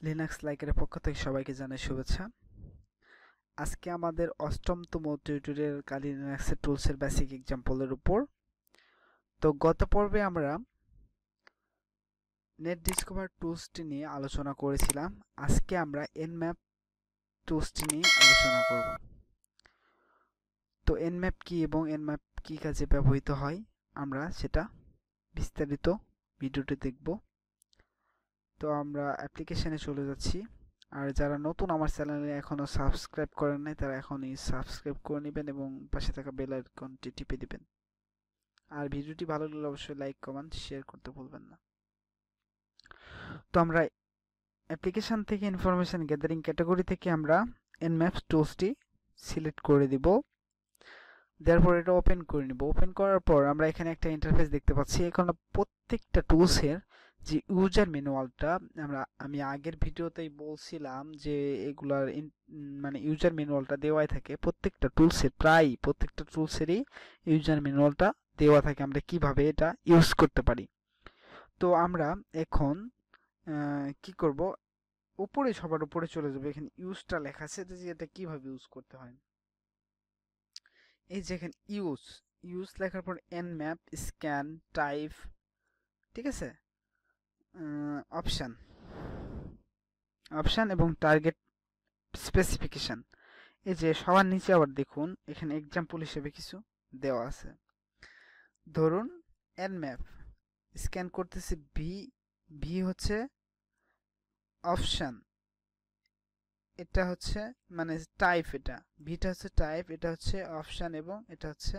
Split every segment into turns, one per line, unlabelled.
Linux লাইকের পক্ষ থেকে সবাইকে জানাই শুভেচ্ছা। আজকে আমাদের অষ্টমতম টিউটোরিয়াল কালি লিনাক্সের টুলসের বেসিক এক্সাম্পলের উপর। তো গত পর্বে আমরা নেট ডিসকভার টুলসটি নিয়ে আলোচনা করেছিলাম। আজকে আমরা এনম্যাপ টুলসটি নিয়ে আলোচনা করব। তো এনম্যাপ কি এবং এনম্যাপ কি কাজে ব্যবহৃত হয় আমরা সেটা বিস্তারিত ভিডিওতে দেখব। তো আমরা অ্যাপ্লিকেশনে চলে যাচ্ছি। আর যারা নতুন আমার চ্যানেলে এখনো সাবস্ক্রাইব করেন নাই তারা এখনই সাবস্ক্রাইব করে নেবেন এবং পাশে থাকা বেল আইকনটি টিপে দিবেন। আর ভিডিওটি ভালো লাগলে অবশ্যই লাইক কমেন্ট শেয়ার করতে ভুলবেন না। তো আমরা অ্যাপ্লিকেশন থেকে ইনফরমেশন গ্যাদারিং ক্যাটাগরি থেকে আমরা এনম্যাপস টুলসটি সিলেক্ট করে দিব। তারপর এটা ওপেন করে নিব। ওপেন করার পর আমরা এখানে একটা ইন্টারফেস দেখতে পাচ্ছি। এখানে প্রত্যেকটা টুলসের যে ইউজার ম্যানুয়ালটা আমি আগের ভিডিওতেই বলছিলাম যে এগুলার মানে ইউজার ম্যানুয়ালটা দেওয়াই থাকে প্রত্যেকটা টুলসের, প্রায় প্রত্যেকটা টুলসেরই ইউজার ম্যানুয়ালটা দেওয়া থাকে আমরা কিভাবে এটা ইউজ করতে পারি। তো আমরা এখন কি করব, উপরে সবার উপরে চলে যাবে। এখানে ইউজটা লেখা আছে যে এটা কিভাবে ইউজ করতে হয়। এই যে এখানে ইউজ ইউজ লেখার পর এনম্যাপ, স্ক্যান, টাইপ, ঠিক আছে, অপশান অপশান এবং টার্গেট স্পেসিফিকেশন। এই যে সবার নিচে আবার দেখুন এখানে এক্সাম্পল হিসেবে কিছু দেওয়া আছে। ধরুন এনম্যাপ স্ক্যান করতেছি, ভি ভি হচ্ছে অপশান, এটা হচ্ছে মানে টাইপ, এটা ভিটা হচ্ছে টাইপ, এটা হচ্ছে অপশান এবং এটা হচ্ছে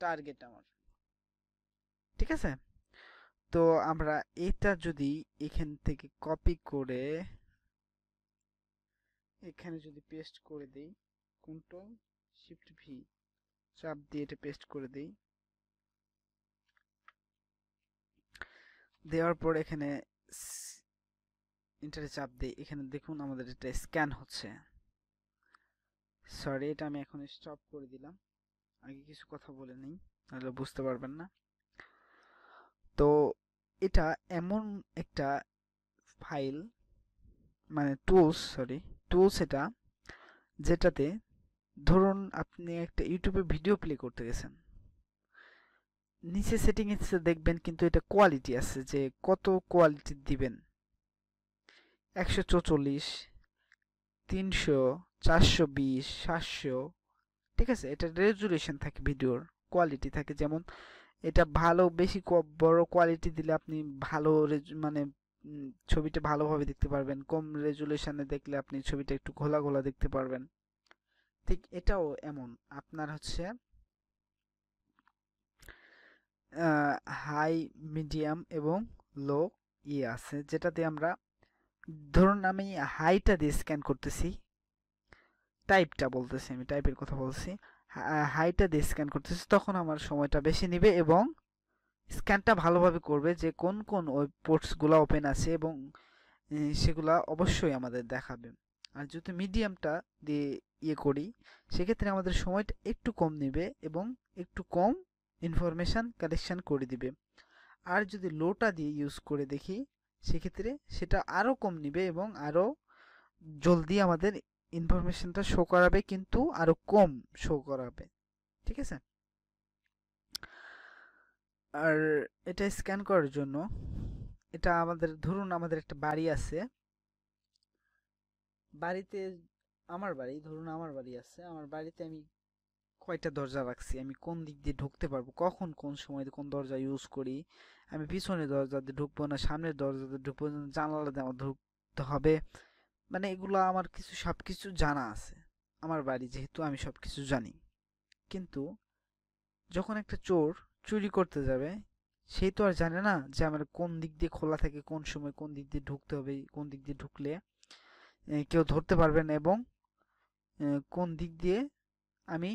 টার্গেট আমার, ঠিক আছে। তো আমরা এটা যদি এখান থেকে কপি করে এখানে যদি পেস্ট করে দেই, কন্ট্রোল শিফট ভি চাপ দিয়ে এটা পেস্ট করে দেই, দেওয়ার পর এখানে ইন্টারে চাপ দেই, এখানে দেখুন আমাদের এটা স্ক্যান হচ্ছে। সরি, এটা আমি এখন স্টপ করে দিলাম, আগে কিছু কথা বলে নেই তাহলে বুঝতে পারবেন না। তো এটা এমন একটা ফাইল, মানে টুলস এটা, যেটাতে ধরুন আপনি একটা ইউটিউবে ভিডিও প্লে করতে গেছেন, নিচে সেটিং এসে দেখবেন কিন্তু এটা কোয়ালিটি আছে যে কত কোয়ালিটি দিবেন, 144, 300, 420, 700, ঠিক আছে। এটা রেজুলেশন থাকে, ভিডিওর কোয়ালিটি থাকে, যেমন এটা ভালো বেশি বড় কোয়ালিটি দিলে আপনি ভালো মানে ছবিটা ভালোভাবে দেখতে পারবেন, কম রেজুলেশনে দেখলে আপনি ছবিটা একটু ঘোলা ঘোলা দেখতে পারবেন। ঠিক এটাও এমন, আপনার হচ্ছে হাই, মিডিয়াম এবং লো আছে, যেটাতে আমরা ধরুন আমি হাইটা দিয়ে স্ক্যান করতেছি, টাইপটা বলতেছি, আমি টাইপের কথা বলছি, হাইটা দিয়ে স্ক্যান করতেছি, তখন আমার সময়টা বেশি নেবে এবং স্ক্যানটা ভালোভাবে করবে যে কোন কোন ওয়েব পোর্টসগুলো ওপেন আছে এবং সেগুলা অবশ্যই আমাদের দেখাবে। আর যদি মিডিয়ামটা দিয়ে করি সেক্ষেত্রে আমাদের সময়টা একটু কম নেবে এবং একটু কম ইনফরমেশান কালেকশন করে দিবে। আর যদি লোটা দিয়ে ইউজ করে দেখি সেক্ষেত্রে সেটা আরও কম নেবে এবং আরও জলদি আমাদের ইনফরমেশনটা শো করাবে, কিন্তু আরও কম শো করাবে, ঠিক আছে। আর এটা স্ক্যান করার জন্য, এটা আমাদের ধরুন আমাদের একটা বাড়ি আছে, বাড়িতে আমার বাড়ি আছে, আমার বাড়িতে আমি কয়টা দরজা রাখছি, আমি কোন দিক দিয়ে ঢুকতে পারবো, কখন কোন সময় কোন দরজা ইউজ করি, আমি পিছনের দরজা দিয়ে ঢুকবো না সামনের দরজা দিয়ে ঢুকবো, জানালা দিয়ে আমার ঢুকতে হবে, মানে এগুলো আমার সবকিছু জানা আছে। আমার বাড়ি যেহেতু আমি সবকিছু জানি, কিন্তু যখন একটা চোর চুরি করতে যাবে সেই তো আর জানে না যে আমার কোন দিক দিয়ে খোলা থাকে, কোন সময় কোন দিক দিয়ে ঢুকতে হবে, কোন দিক দিয়ে ঢুকলে কেউ ধরতে পারবে না এবং কোন দিক দিয়ে আমি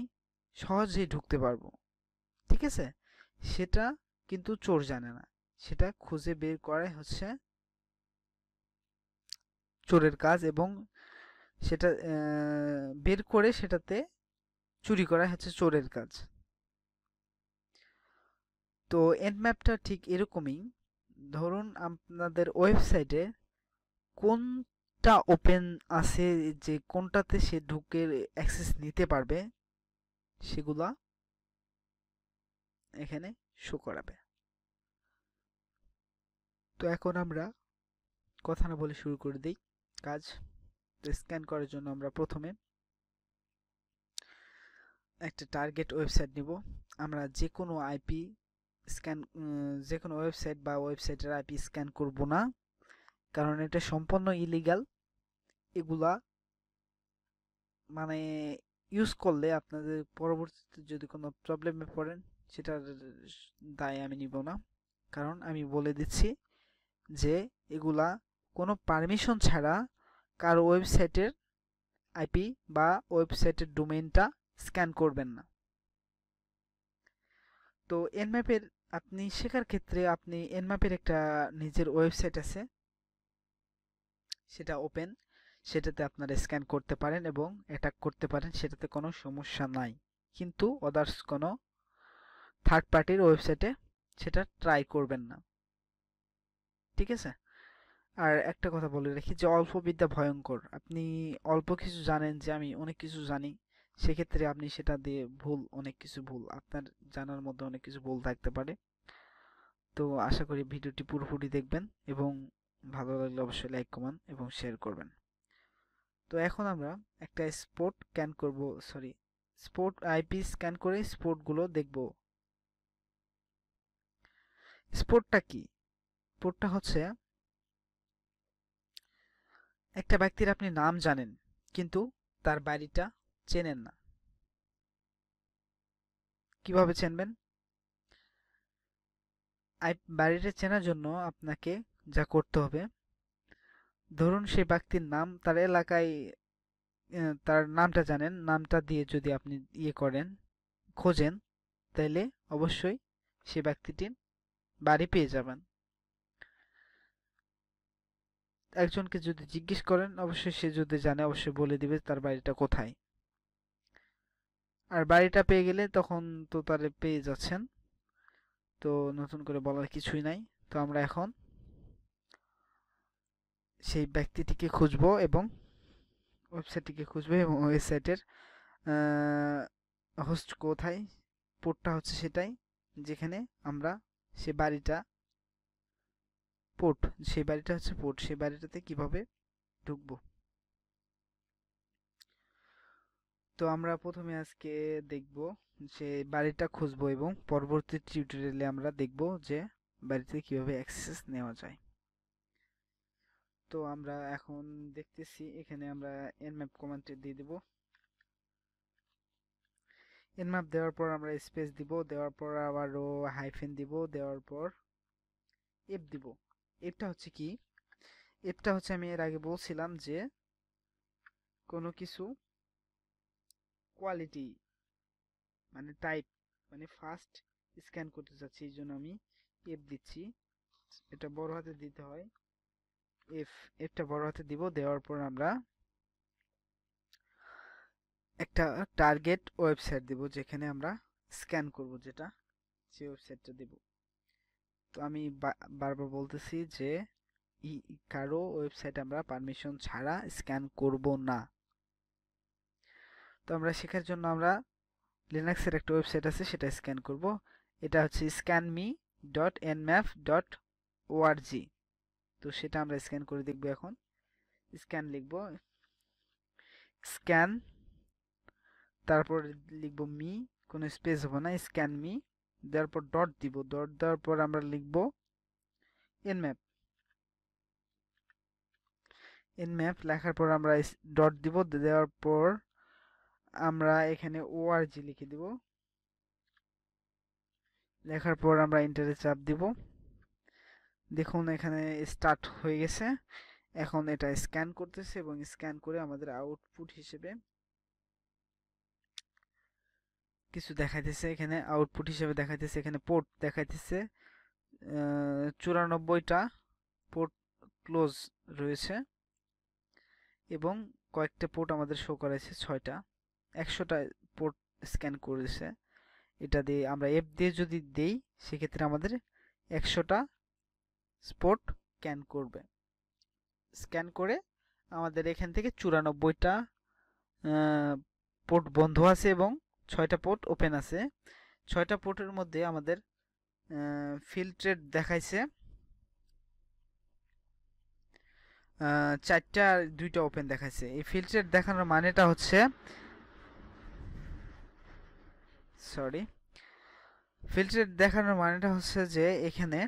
সহজেই ঢুকতে পারবো, ঠিক আছে। সেটা কিন্তু চোর জানে না, সেটা খুঁজে বের করাই হচ্ছে চোরের কাজ এবং সেটা বের করে সেটাতে চুরি করা হচ্ছে চোরের কাজ। তো এন্ড ম্যাপটা ঠিক এরকমই। ধরুন আপনাদের ওয়েবসাইটে কোনটা ওপেন আছে, যে কোনটাতে সে ঢুকে অ্যাক্সেস নিতে পারবে, সেগুলা এখানে শো করাবে। তো এখন আমরা কথা না বলে শুরু করে দিই কাজ। তো স্ক্যান করার জন্য আমরা প্রথমে একটা টার্গেট ওয়েবসাইট নিব। আমরা যে কোনো আইপি স্ক্যান, যে কোনো ওয়েবসাইট বা ওয়েবসাইটের আইপি স্ক্যান করব না, কারণ এটা সম্পূর্ণ ইলিগাল। এগুলা মানে ইউজ করলে আপনাদের পরবর্তীতে যদি কোনো প্রবলেমে পড়েন, সেটার দায় আমি নিব না। কারণ আমি বলে দিচ্ছি যে এগুলা কোনো পারমিশন ছাড়া কারো ওয়েবসাইটের আইপি বা ওয়েবসাইটের ডোমেইনটা স্ক্যান করবেন না। তো এনম্যাপের আপনি শেখার ক্ষেত্রে আপনি এনম্যাপের একটা নিজের ওয়েবসাইট আছে, সেটা ওপেন, সেটাতে আপনারা স্ক্যান করতে পারেন এবং অ্যাটাক করতে পারেন, সেটাতে কোনো সমস্যা নাই। কিন্তু আদার্স কোনো থার্ড পার্টির ওয়েবসাইটে সেটা ট্রাই করবেন না, ঠিক আছে? আর একটা কথা বলে রাখি যে অল্প বিদ্যা ভয়ঙ্কর। আপনি অল্প কিছু জানেন যে আমি অনেক কিছু জানি, সেক্ষেত্রে আপনি সেটা দিয়ে অনেক কিছু ভুল, আপনার জানার মধ্যে অনেক কিছু ভুল থাকতে পারে। তো আশা করি ভিডিওটি পুরোপুরি দেখবেন এবং ভালো লাগলে অবশ্যই লাইক, কমেন্ট এবং শেয়ার করবেন। তো এখন আমরা একটা স্পোর্ট আইপি স্ক্যান করে স্পোর্টগুলো দেখব। স্পোর্টটা কি? স্পোর্টটা হচ্ছে একটা ব্যক্তির আপনি নাম জানেন কিন্তু তার বাড়িটা চেনেন না। কিভাবে চিনবেন? বাড়িটা চেনার জন্য আপনাকে যা করতে হবে, ধরুন সেই ব্যক্তির নাম, তার এলাকায় তার নামটা জানেন, নামটা দিয়ে যদি আপনি খোঁজেন, তাহলে অবশ্যই সেই ব্যক্তিটির বাড়ি পেয়ে যাবেন। একজনকে যদি জিজ্ঞেস করেন, অবশ্যই সে যদি জানে অবশ্যই বলে দিবে তার বাড়িটা কোথায়। আর বাড়িটা পেয়ে গেলে তখন তো তারে পেয়ে যাচ্ছেন, তো নতুন করে বলার কিছুই নাই। তো আমরা এখন সেই ব্যক্তিটিকে খুঁজবো এবং ওয়েবসাইটটিকে খুঁজবো এবং ওয়েবসাইটের হোস্ট কোথায়, পোর্টটা হচ্ছে সেটাই, যেখানে আমরা সে বাড়িটা পোর্ট, সেই বাড়িটা হচ্ছে পোর্ট, সেই বাড়িটাতে কিভাবে ঢুকবো। তো আমরা প্রথমে আজকে দেখব যে বাড়িটা খুঁজবো এবং পরবর্তী টিউটোরিয়ালে আমরা দেখব যে বাড়িতে কিভাবে অ্যাক্সেস নেওয়া যায়। তো আমরা এখন দেখতেছি, এখানে আমরা nmap কমান্ডটি দিয়ে দেব। nmap দেওয়ার পর আমরা স্পেস দিব, দেওয়ার পর আবারও হাইফেন দিব, দেওয়ার পর এফ দিব। এফটা হচ্ছে কি? এফটা হচ্ছে, আমি এর আগে বলছিলাম যে কোনো কিছু কোয়ালিটি মানে টাইপ মানে ফাস্ট স্ক্যান করতে চাচ্ছি, এই জন্য আমি এফ দিচ্ছি। এটা বড় হাতে দিতে হয়, এফটা বড় হাতে দিব। দেওয়ার পর আমরা একটা টার্গেট ওয়েবসাইট দিব, যেখানে আমরা স্ক্যান করব, যেটা সেই ওয়েবসাইটটা দিব। তো আমি বারবার বলতেছি যে কারো ওয়েবসাইট আমরা পারমিশন ছাড়া স্ক্যান করব না। তো আমরা শেখার জন্য আমরা লিনাক্সের একটা ওয়েবসাইট আছে, সেটা স্ক্যান করব। এটা হচ্ছে scanme.nmap.org। তো সেটা আমরা স্ক্যান করে দেখব। এখন স্ক্যান লিখব, স্ক্যান, তারপর লিখব মি, কোনো স্পেস হবে না, স্ক্যান মি, দেওয়ার পর ডট দিব, ডট দেওয়ার পর আমরা লিখব nmap। nmap লেখার পর আমরা ডট দিব, দেওয়ার পর আমরা এখানে org লিখে দিব, লেখার পর আমরা এন্টারে চাপ দিব। দেখুন এখানে স্টার্ট হয়ে গেছে। এখন এটা স্ক্যান করতেছে এবং স্ক্যান করে আমাদের আউটপুট হিসেবে কিছু দেখাইতেছে। এখানে আউটপুট হিসেবে দেখাইতেছে, এখানে পোর্ট দেখাইতেছে 94টা পোর্ট ক্লোজ রয়েছে এবং কয়েকটা পোর্ট আমাদের শো করেছে 6টা, 100টা পোর্ট স্ক্যান করেছে। এটা দিয়ে আমরা এফ দিয়ে যদি দেই, সেক্ষেত্রে আমাদের 100টা স্পট স্ক্যান করে আমাদের এখান থেকে 94টা পোর্ট বন্ধ আছে এবং 6টা পোর্ট ওপেন আছে। 6টা পোর্টের মধ্যে আমাদের ফিল্ট্রেট দেখাইছে 4টা আর 2টা ওপেন দেখাইছে। এই ফিল্ট্রেট দেখানোর মানেটা হচ্ছে ফিল্ট্রেট দেখানোর মানেটা হচ্ছে যে এখানে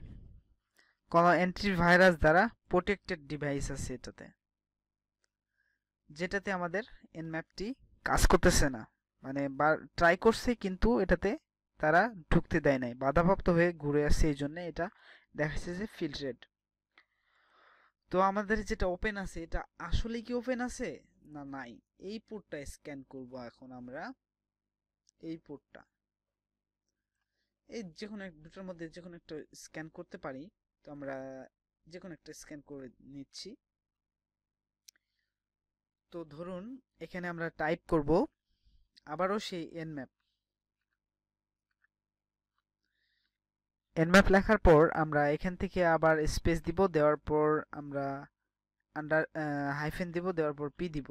কোনো অ্যান্টিভাইরাস দ্বারা প্রোটেক্টেড ডিভাইস আছে এটাতে, যেটাতে আমাদের এনম্যাপটি কাজ করতেছে না, মানে ট্রাই করছে কিন্তু এটাতে তারা ঢুকতে দেয় নাই, বাধাপ্রাপ্ত হয়ে ঘুরে আসছে, এই জন্য এটা দেখাচ্ছে যে ফিল্ট্রেট। তো আমাদের যেটা ওপেন আছে এটা আসলে কি ওপেন আছে না নাই, এই পোর্টটা স্ক্যান করব এখন আমরা। এই পোর্টটা এই যে কোনো দুটোর মধ্যে যে কোনো একটা স্ক্যান করতে পারি, তো আমরা যে কোনো একটা স্ক্যান করে নিচ্ছি। তো ধরুন এখানে আমরা টাইপ করব আবারও সেই এনম্যাপ লেখার পর আমরা এখান থেকে আবার স্পেস দিব, দেওয়ার পর আমরা আন্ডার হাইফেন দিব, দেওয়ার পর পি দিব।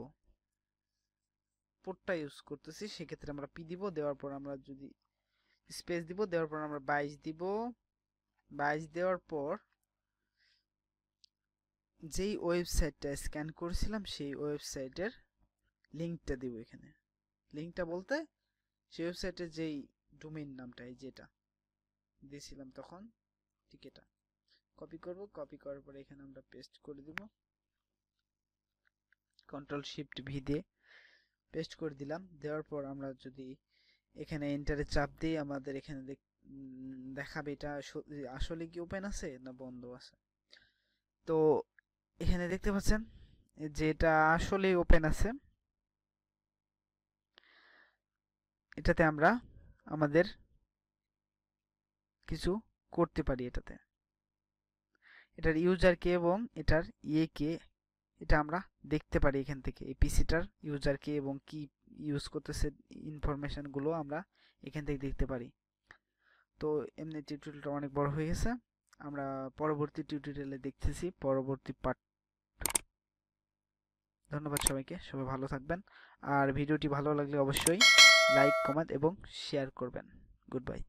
পোর্টটা ইউজ করতেছি সেক্ষেত্রে আমরা পি দিব, দেওয়ার পর আমরা যদি স্পেস দিব, দেওয়ার পর আমরা 22 দিব। 22 দেওয়ার পর যেই ওয়েবসাইটটা স্ক্যান করেছিলাম সেই ওয়েবসাইটের লিঙ্কটা দিব এখানে। লিঙ্কটা বলতে সেই ওয়েবসাইটের যেই ডোমেইন নামটা যেটা দিয়েছিলাম তখন, ঠিক এটা কপি করব। কপি করার পরে এখানে আমরা পেস্ট করে দিব, কন্ট্রোল শিফট ভি দিয়ে পেস্ট করে দিলাম। দেওয়ার পর আমরা যদি এখানে এন্টারে চাপ দিই, আমাদের এখানে দেখাবে এটা আসলে কি ওপেন আছে না বন্ধ আছে। তো এখানে দেখতে পাচ্ছেন যে এটা আসলে ওপেন আছে। এটাতে আমরা আমাদের কিছু করতে পারি, এটার ইউজার কে এবং এটার কে এটা আমরা দেখতে পারি এখান থেকে। এই পিসিটার ইউজার কে এবং কি ইউজ করতেছে ইনফরমেশন গুলো আমরা এখান থেকে দেখতে পারি। তো এমনি টিউটোরিয়ালটা অনেক বড় হয়ে গেছে, আমরা পরবর্তী টিউটোরিয়ালে দেখতেছি পরবর্তী পার্ট। ধন্যবাদ সবাইকে, সবাই ভালো থাকবেন। আর ভিডিওটি ভালো লাগলে অবশ্যই লাইক, কমেন্ট এবং শেয়ার করবেন। Good bye.